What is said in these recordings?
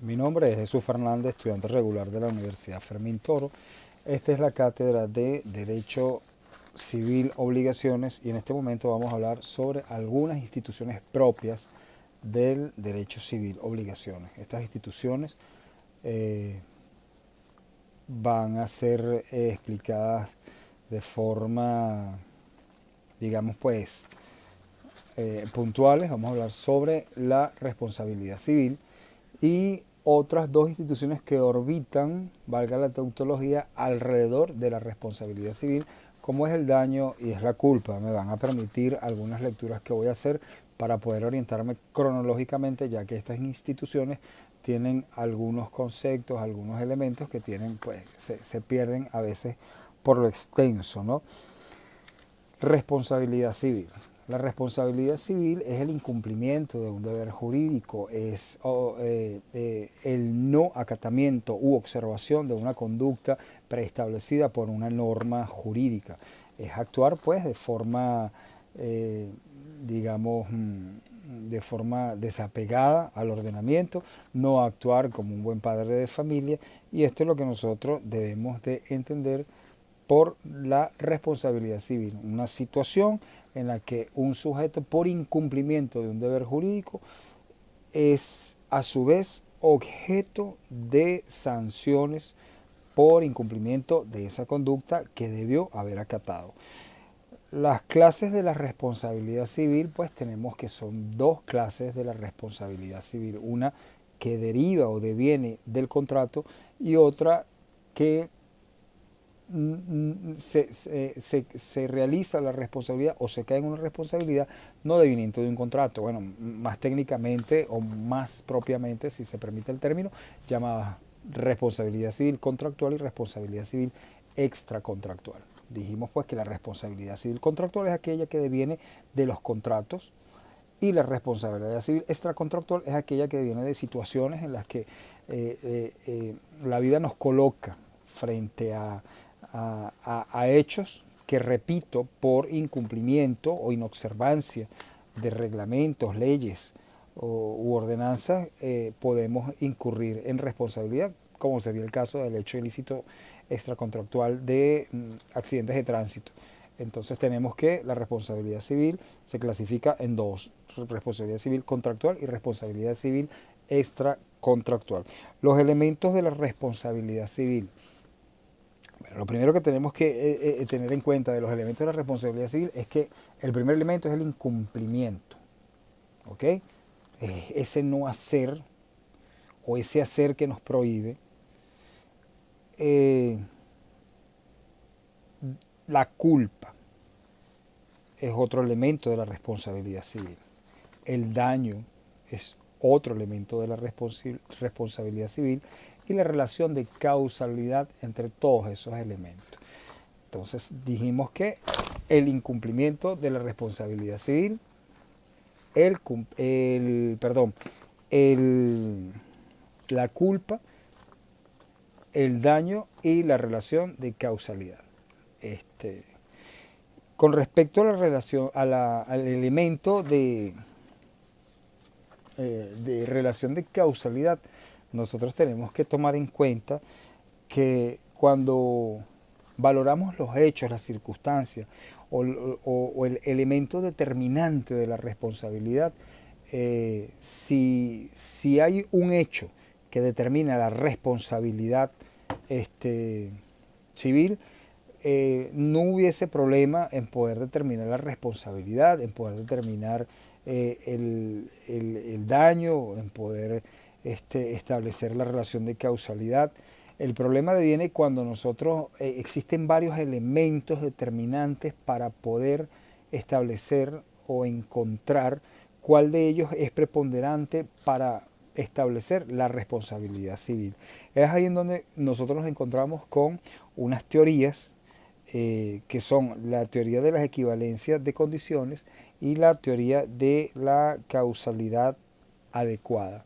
Mi nombre es Jesús Fernández, estudiante regular de la Universidad Fermín Toro. Esta es la cátedra de Derecho Civil Obligaciones y en este momento vamos a hablar sobre algunas instituciones propias del derecho civil obligaciones. Estas instituciones eh, van a ser explicadas de forma, digamos pues, puntuales. Vamos a hablar sobre la responsabilidad civil y otras dos instituciones que orbitan, valga la tautología, alrededor de la responsabilidad civil, como es el daño y es la culpa. Me van a permitir algunas lecturas que voy a hacer para poder orientarme cronológicamente, ya que estas instituciones tienen algunos conceptos, algunos elementos que tienen, pues, se pierden a veces por lo extenso, ¿no? Responsabilidad civil. La responsabilidad civil es el incumplimiento de un deber jurídico, es el no acatamiento u observación de una conducta preestablecida por una norma jurídica. Es actuar pues de forma, eh, digamos, de forma desapegada al ordenamiento, no actuar como un buen padre de familia, y esto es lo que nosotros debemos de entender por la responsabilidad civil, una situación en la que un sujeto por incumplimiento de un deber jurídico es a su vez objeto de sanciones por incumplimiento de esa conducta que debió haber acatado. Las clases de la responsabilidad civil, pues tenemos que son dos clases de la responsabilidad civil, una que deriva o deviene del contrato y otra que se realiza la responsabilidad o se cae en una responsabilidad no deviniente de un contrato. Bueno, más técnicamente o más propiamente, si se permite el término, llamada responsabilidad civil contractual y responsabilidad civil extracontractual. Dijimos pues que la responsabilidad civil contractual es aquella que deviene de los contratos y la responsabilidad civil extracontractual es aquella que deviene de situaciones en las que la vida nos coloca frente a hechos que, repito, por incumplimiento o inobservancia de reglamentos, leyes u ordenanzas, podemos incurrir en responsabilidad, como sería el caso del hecho ilícito extracontractual de accidentes de tránsito. Entonces tenemos que la responsabilidad civil se clasifica en dos: responsabilidad civil contractual y responsabilidad civil extracontractual. Los elementos de la responsabilidad civil. Bueno, lo primero que tenemos que tener en cuenta de los elementos de la responsabilidad civil es que el primer elemento es el incumplimiento. ¿Ok? Ese no hacer o ese hacer que nos prohíbe. Eh, la culpa es otro elemento de la responsabilidad civil. El daño es otro elemento de la responsabilidad civil y la relación de causalidad entre todos esos elementos. Entonces dijimos que el incumplimiento de la responsabilidad civil, perdón, el, la culpa, el daño y la relación de causalidad. Con respecto a la relación, al elemento de relación de causalidad, nosotros tenemos que tomar en cuenta que cuando valoramos los hechos, las circunstancias o el elemento determinante de la responsabilidad, si hay un hecho que determina la responsabilidad civil, no hubiese problema en poder determinar la responsabilidad, en poder determinar el daño, en poder establecer la relación de causalidad. El problema viene cuando nosotros existen varios elementos determinantes para poder establecer o encontrar cuál de ellos es preponderante para establecer la responsabilidad civil. Es ahí en donde nosotros nos encontramos con unas teorías que son la teoría de las equivalencias de condiciones y la teoría de la causalidad adecuada.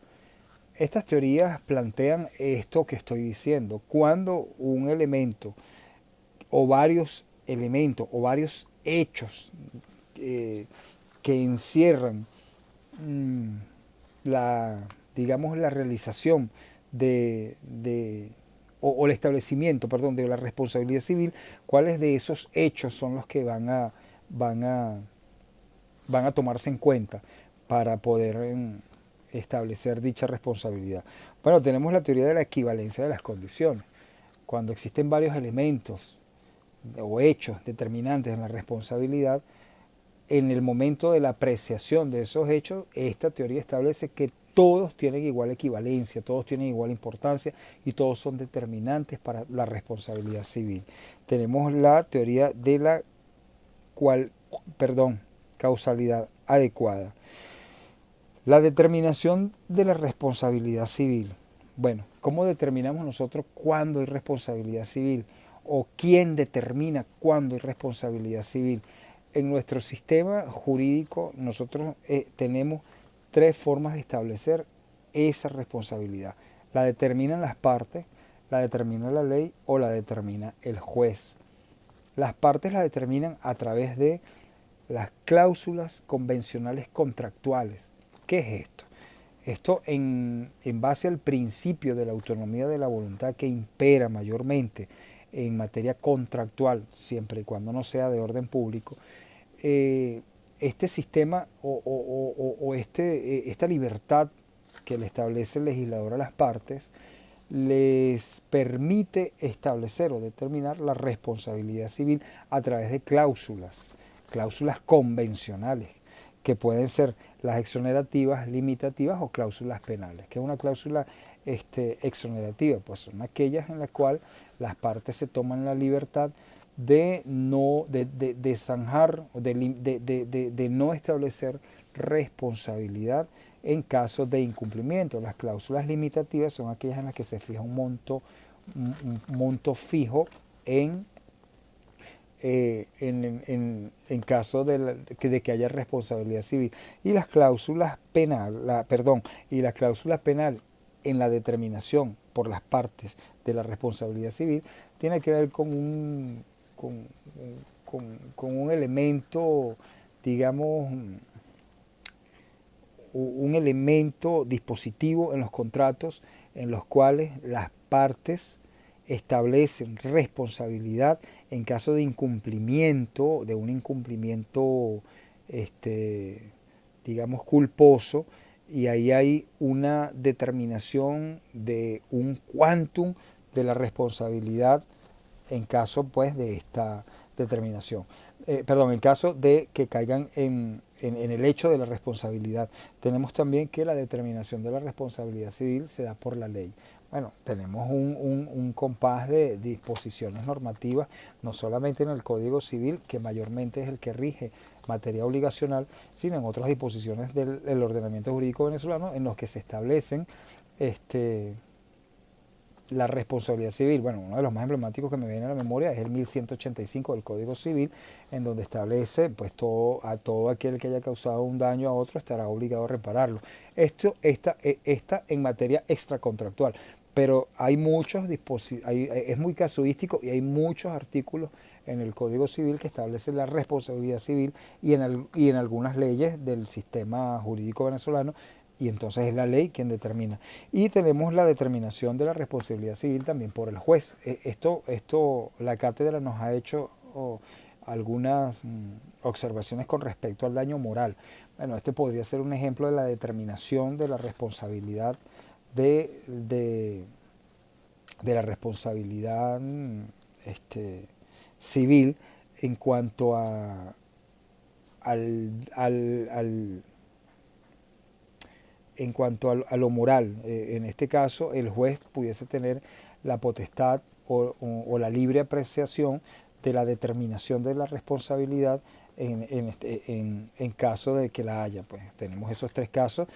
Estas teorías plantean esto que estoy diciendo: cuando un elemento o varios elementos o varios hechos que encierran la, digamos, la realización o el establecimiento, perdón, de la responsabilidad civil, cuáles de esos hechos son los que van a, van a tomarse en cuenta para poder establecer dicha responsabilidad. Bueno, tenemos la teoría de la equivalencia de las condiciones. Cuando existen varios elementos o hechos determinantes en la responsabilidad, en el momento de la apreciación de esos hechos, esta teoría establece que todos tienen igual equivalencia, todos tienen igual importancia y todos son determinantes para la responsabilidad civil. Tenemos la teoría de la causalidad adecuada. La determinación de la responsabilidad civil. Bueno, ¿cómo determinamos nosotros cuándo hay responsabilidad civil? ¿O quién determina cuándo hay responsabilidad civil? En nuestro sistema jurídico nosotros tenemos tres formas de establecer esa responsabilidad. La determinan las partes, la determina la ley o la determina el juez. Las partes la determinan a través de las cláusulas convencionales contractuales. ¿Qué es esto? Esto en base al principio de la autonomía de la voluntad que impera mayormente en materia contractual, siempre y cuando no sea de orden público, este sistema esta libertad que le establece el legislador a las partes les permite establecer o determinar la responsabilidad civil a través de cláusulas convencionales, que pueden ser las exonerativas, limitativas o cláusulas penales. ¿Qué es una cláusula exonerativa? Pues son aquellas en las cuales las partes se toman la libertad de zanjar, de no establecer responsabilidad en caso de incumplimiento. Las cláusulas limitativas son aquellas en las que se fija un monto fijo en caso de que haya responsabilidad civil. Y las cláusulas penal en la determinación por las partes de la responsabilidad civil tiene que ver con un elemento, digamos, un elemento dispositivo en los contratos en los cuales las partes establecen responsabilidad en caso de incumplimiento, de un incumplimiento, digamos, culposo, y ahí hay una determinación de un quantum de la responsabilidad en caso, pues, de esta determinación. En caso de que caigan en el hecho de la responsabilidad. Tenemos también que la determinación de la responsabilidad civil se da por la ley. Bueno, tenemos un compás de disposiciones normativas, no solamente en el Código Civil, que mayormente es el que rige materia obligacional, sino en otras disposiciones del ordenamiento jurídico venezolano en los que se establecen la responsabilidad civil. Bueno, uno de los más emblemáticos que me viene a la memoria es el 1185 del Código Civil, en donde establece, pues, todo aquel que haya causado un daño a otro estará obligado a repararlo. Esta en materia extracontractual, pero hay es muy casuístico y hay muchos artículos en el Código Civil que establecen la responsabilidad civil y en algunas leyes del sistema jurídico venezolano, y entonces es la ley quien determina. Y tenemos la determinación de la responsabilidad civil también por el juez. La cátedra nos ha hecho algunas observaciones con respecto al daño moral. Bueno, este podría ser un ejemplo de la determinación de la responsabilidad de la responsabilidad civil en cuanto a lo moral. En este caso, el juez pudiese tener la potestad o la libre apreciación de la determinación de la responsabilidad en caso de que la haya. Pues tenemos esos tres casos: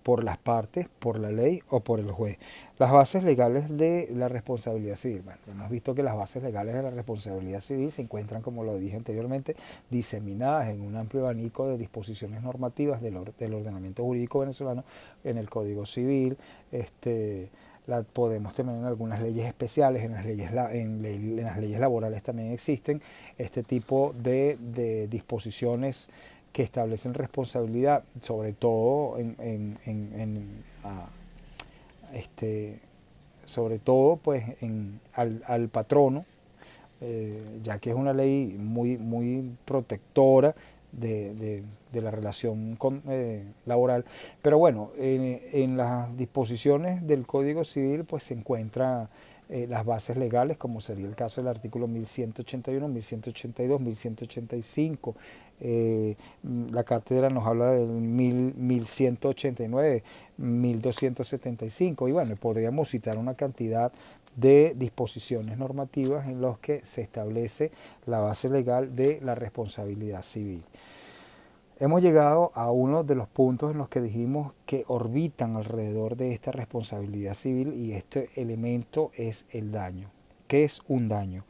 por las partes, por la ley o por el juez. Las bases legales de la responsabilidad civil. Bueno, hemos visto que las bases legales de la responsabilidad civil se encuentran, como lo dije anteriormente, diseminadas en un amplio abanico de disposiciones normativas del ordenamiento jurídico venezolano, en el Código Civil. La podemos tener en algunas leyes especiales, en las leyes laborales también existen este tipo de disposiciones que establecen responsabilidad, sobre todo sobre todo pues al patrono, ya que es una ley muy protectora de la relación laboral. Pero bueno, en las disposiciones del Código Civil pues se encuentran las bases legales, como sería el caso del artículo 1181, 1182, 1185. La cátedra nos habla del 1189, 1275, y bueno, podríamos citar una cantidad de disposiciones normativas en los que se establece la base legal de la responsabilidad civil. Hemos llegado a uno de los puntos en los que dijimos que orbitan alrededor de esta responsabilidad civil, y este elemento es el daño. ¿Qué es un daño?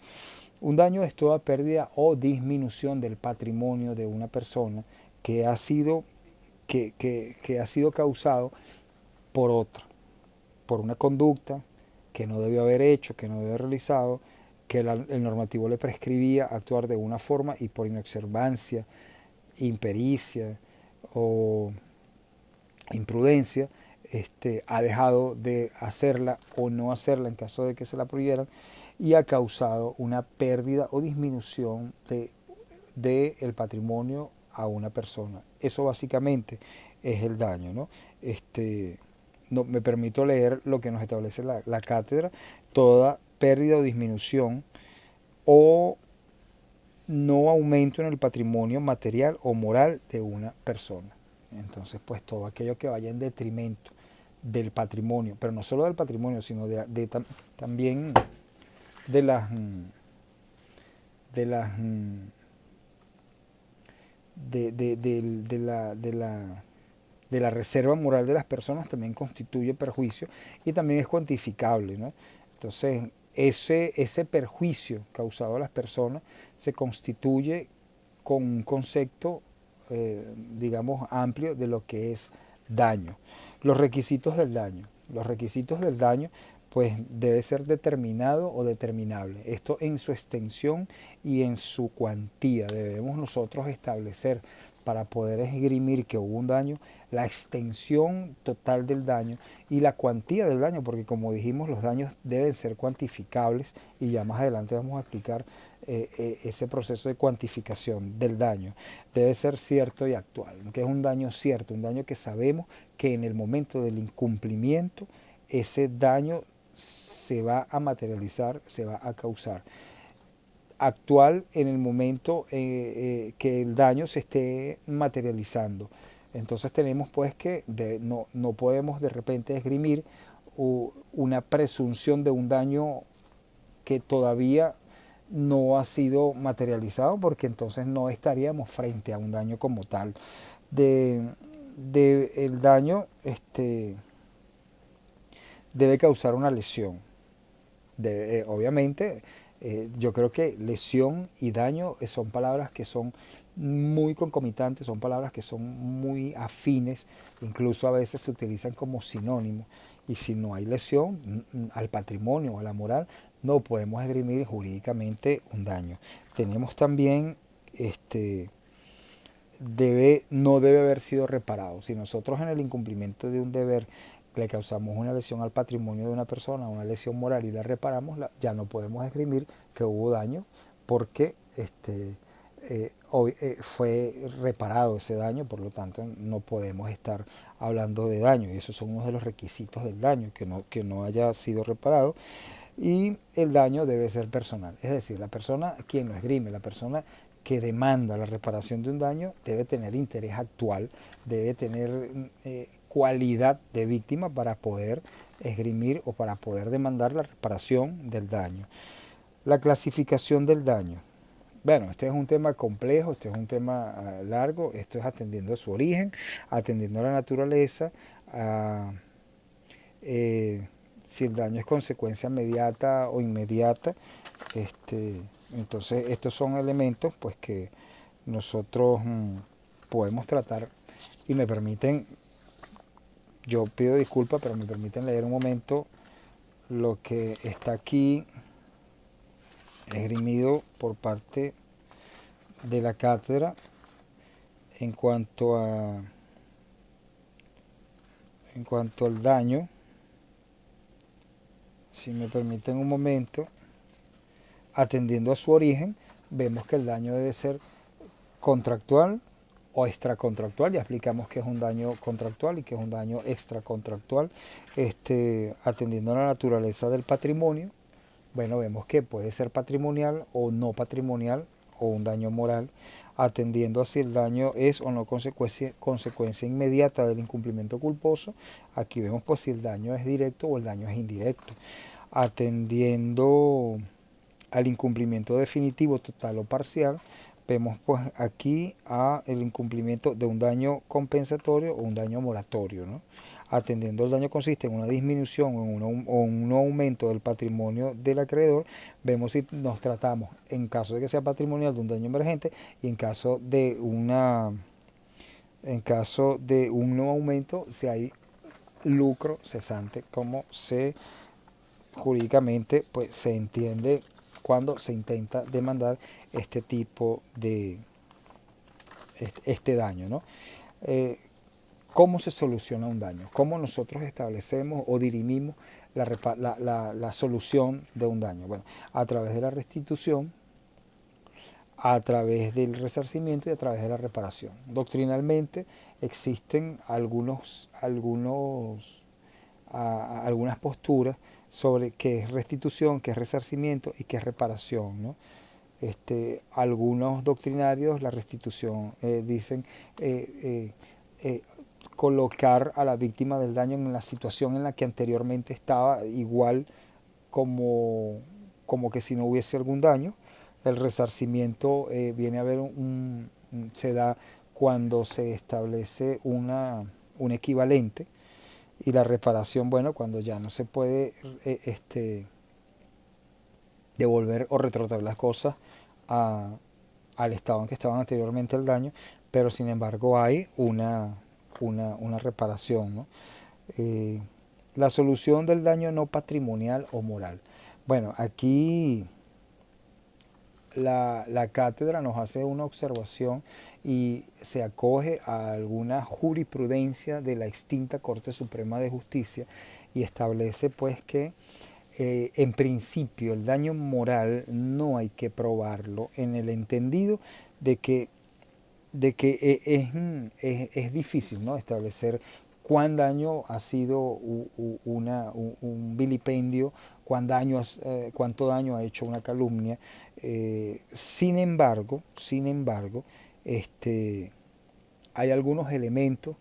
Un daño es toda pérdida o disminución del patrimonio de una persona que ha sido, que ha sido causado por otra, por una conducta que no debió haber hecho, que no debió haber realizado, que el normativo le prescribía actuar de una forma y por inobservancia, impericia o imprudencia, ha dejado de hacerla o no hacerla en caso de que se la prohibieran, y ha causado una pérdida o disminución de el patrimonio a una persona. Eso básicamente es el daño, ¿no? No, me permito leer lo que nos establece la cátedra: toda pérdida o disminución o no aumento en el patrimonio material o moral de una persona. Entonces, pues todo aquello que vaya en detrimento del patrimonio, pero no solo del patrimonio, sino también de las de las de la reserva moral de las personas, también constituye perjuicio y también es cuantificable, ¿no? Entonces, ese perjuicio causado a las personas se constituye con un concepto, digamos, amplio de lo que es daño. Los requisitos del daño. Los requisitos del daño pues debe ser determinado o determinable. Esto en su extensión y en su cuantía. Debemos nosotros establecer, para poder esgrimir que hubo un daño, la extensión total del daño y la cuantía del daño, porque como dijimos, los daños deben ser cuantificables, y ya más adelante vamos a explicar ese proceso de cuantificación del daño. Debe ser cierto y actual. ¿Qué es un daño cierto? Un daño que sabemos que en el momento del incumplimiento ese daño se va a materializar, se va a causar. Actual en el momento que el daño se esté materializando. Entonces tenemos pues que no podemos de repente esgrimir una presunción de un daño que todavía no ha sido materializado, porque entonces no estaríamos frente a un daño como tal. El daño debe causar una lesión. Obviamente, yo creo que lesión y daño son palabras que son muy concomitantes, son palabras que son muy afines, incluso a veces se utilizan como sinónimos. Y si no hay lesión al patrimonio o a la moral, no podemos esgrimir jurídicamente un daño. Tenemos también, no debe haber sido reparado. Si nosotros en el incumplimiento de un deber le causamos una lesión al patrimonio de una persona, una lesión moral, y la reparamos, ya no podemos esgrimir que hubo daño, porque fue reparado ese daño, por lo tanto no podemos estar hablando de daño, y esos son uno de los requisitos del daño, que no haya sido reparado. Y el daño debe ser personal, es decir, la persona quien lo esgrime, la persona que demanda la reparación de un daño, debe tener interés actual, debe tener cualidad de víctima para poder esgrimir o para poder demandar la reparación del daño. La clasificación del daño. Bueno, este es un tema complejo, este es un tema largo, esto es atendiendo a su origen, atendiendo a la naturaleza, si el daño es consecuencia inmediata o inmediata. Entonces estos son elementos pues que nosotros podemos tratar, y me permiten, yo pido disculpas, pero me permiten leer un momento lo que está aquí esgrimido por parte de la cátedra en cuanto al daño. Si me permiten un momento, atendiendo a su origen, vemos que el daño debe ser contractual o extracontractual. Ya explicamos que es un daño contractual y que es un daño extracontractual. Atendiendo a la naturaleza del patrimonio, bueno, vemos que puede ser patrimonial o no patrimonial o un daño moral, atendiendo a si el daño es o no consecuencia inmediata del incumplimiento culposo. Aquí vemos pues si el daño es directo o el daño es indirecto. Atendiendo al incumplimiento definitivo, total o parcial, vemos pues aquí a el incumplimiento de un daño compensatorio o un daño moratorio, ¿no? Atendiendo el daño consiste en una disminución o un aumento del patrimonio del acreedor, vemos si nos tratamos, en caso de que sea patrimonial, de un daño emergente, y en caso de un no aumento, si hay lucro cesante, como se jurídicamente pues se entiende cuando se intenta demandar este tipo de daño, ¿no? ¿Cómo se soluciona un daño? ¿Cómo nosotros establecemos o dirimimos la solución de un daño? Bueno, a través de la restitución, a través del resarcimiento y a través de la reparación. Doctrinalmente existen algunas posturas sobre qué es restitución, qué es resarcimiento y qué es reparación, ¿no? Algunos doctrinarios, la restitución, dicen colocar a la víctima del daño en la situación en la que anteriormente estaba, igual como que si no hubiese algún daño. El resarcimiento viene a ver se da cuando se establece un equivalente, y la reparación, bueno, cuando ya no se puede devolver o retrotraer las cosas al estado en que estaban anteriormente el daño, pero sin embargo hay una reparación, ¿no? La solución del daño no patrimonial o moral. Bueno, aquí la cátedra nos hace una observación y se acoge a alguna jurisprudencia de la extinta Corte Suprema de Justicia, y establece pues que en principio el daño moral no hay que probarlo, en el entendido es difícil, ¿no?, establecer cuán daño ha sido un vilipendio, cuánto daño ha hecho una calumnia. Sin embargo, hay algunos elementos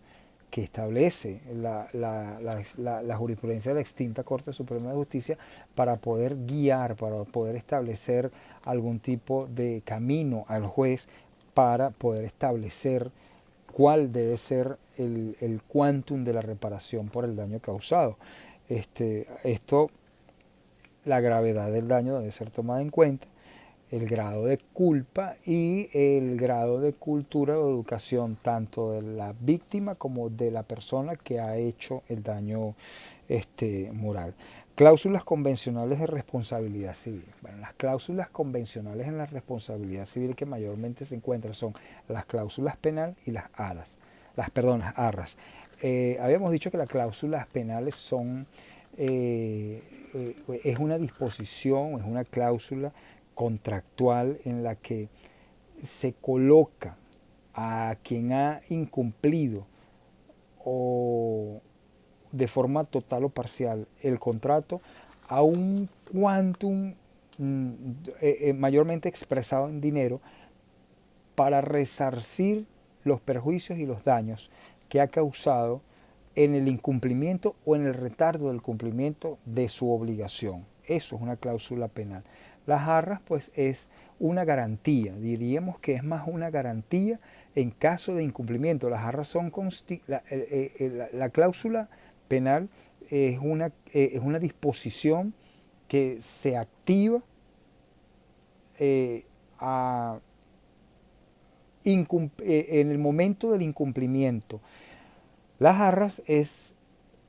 que establece la jurisprudencia de la extinta Corte Suprema de Justicia para poder guiar, para poder establecer algún tipo de camino al juez para poder establecer cuál debe ser el quantum de la reparación por el daño causado. La gravedad del daño debe ser tomada en cuenta, el grado de culpa y el grado de cultura o educación tanto de la víctima como de la persona que ha hecho el daño moral. Cláusulas convencionales de responsabilidad civil. Bueno, las cláusulas convencionales en la responsabilidad civil que mayormente se encuentran son las cláusulas penal y las arras. Las arras. Habíamos dicho que las cláusulas penales son es una disposición, es una cláusula contractual en la que se coloca a quien ha incumplido o de forma total o parcial el contrato a un quantum mayormente expresado en dinero para resarcir los perjuicios y los daños que ha causado en el incumplimiento o en el retardo del cumplimiento de su obligación. Eso es una cláusula penal. Las arras pues es una garantía, diríamos que es más una garantía en caso de incumplimiento. Las arras son la cláusula penal es una disposición que se activa en el momento del incumplimiento. Las arras es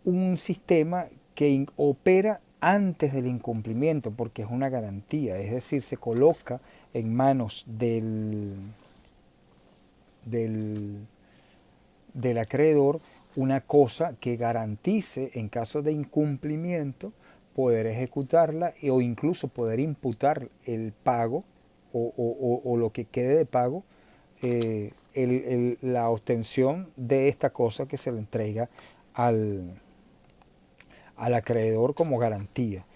un sistema que opera antes del incumplimiento porque es una garantía, es decir, se coloca en manos del acreedor una cosa que garantice en caso de incumplimiento poder ejecutarla o incluso poder imputar el pago o lo que quede de pago, la obtención de esta cosa que se le entrega al, al acreedor como garantía.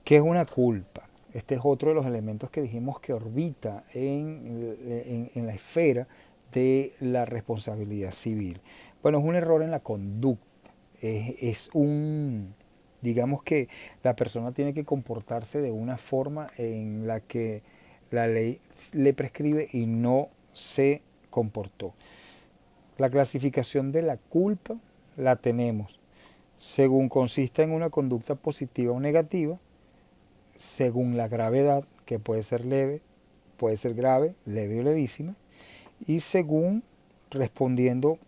¿Qué es una culpa? Este es otro de los elementos que dijimos que orbita en la esfera de la responsabilidad civil. Bueno, es un error en la conducta. Es un, digamos que la persona tiene que comportarse de una forma en la que la ley le prescribe y no se comportó. La clasificación de la culpa la tenemos según consista en una conducta positiva o negativa, según la gravedad, que puede ser leve, puede ser grave, leve o levísima, y según respondiendo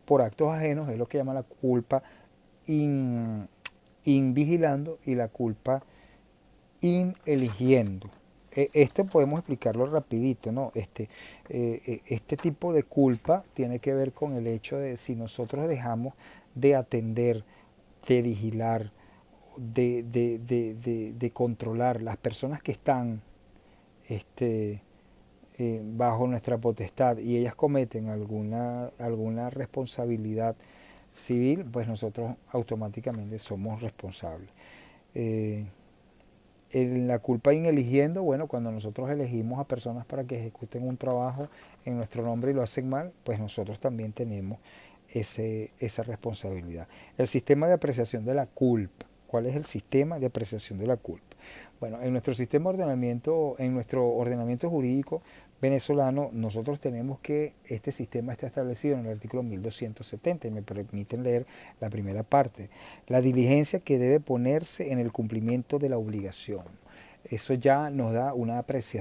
por actos ajenos, es lo que llama la culpa invigilando y la culpa ineligiendo. Este podemos explicarlo rapidito, ¿no? Este tipo de culpa tiene que ver con el hecho de si nosotros dejamos de atender, de vigilar, de controlar las personas que están bajo nuestra potestad y ellas cometen alguna responsabilidad civil, pues nosotros automáticamente somos responsables. En la culpa ineligiendo, bueno, cuando nosotros elegimos a personas para que ejecuten un trabajo en nuestro nombre y lo hacen mal, pues nosotros también tenemos esa responsabilidad. El sistema de apreciación de la culpa. ¿Cuál es el sistema de apreciación de la culpa? Bueno, en nuestro sistema de ordenamiento, en nuestro ordenamiento jurídico venezolano, nosotros tenemos que este sistema está establecido en el artículo 1270 y me permiten leer la primera parte. La diligencia que debe ponerse en el cumplimiento de la obligación. Eso ya nos da una apreciación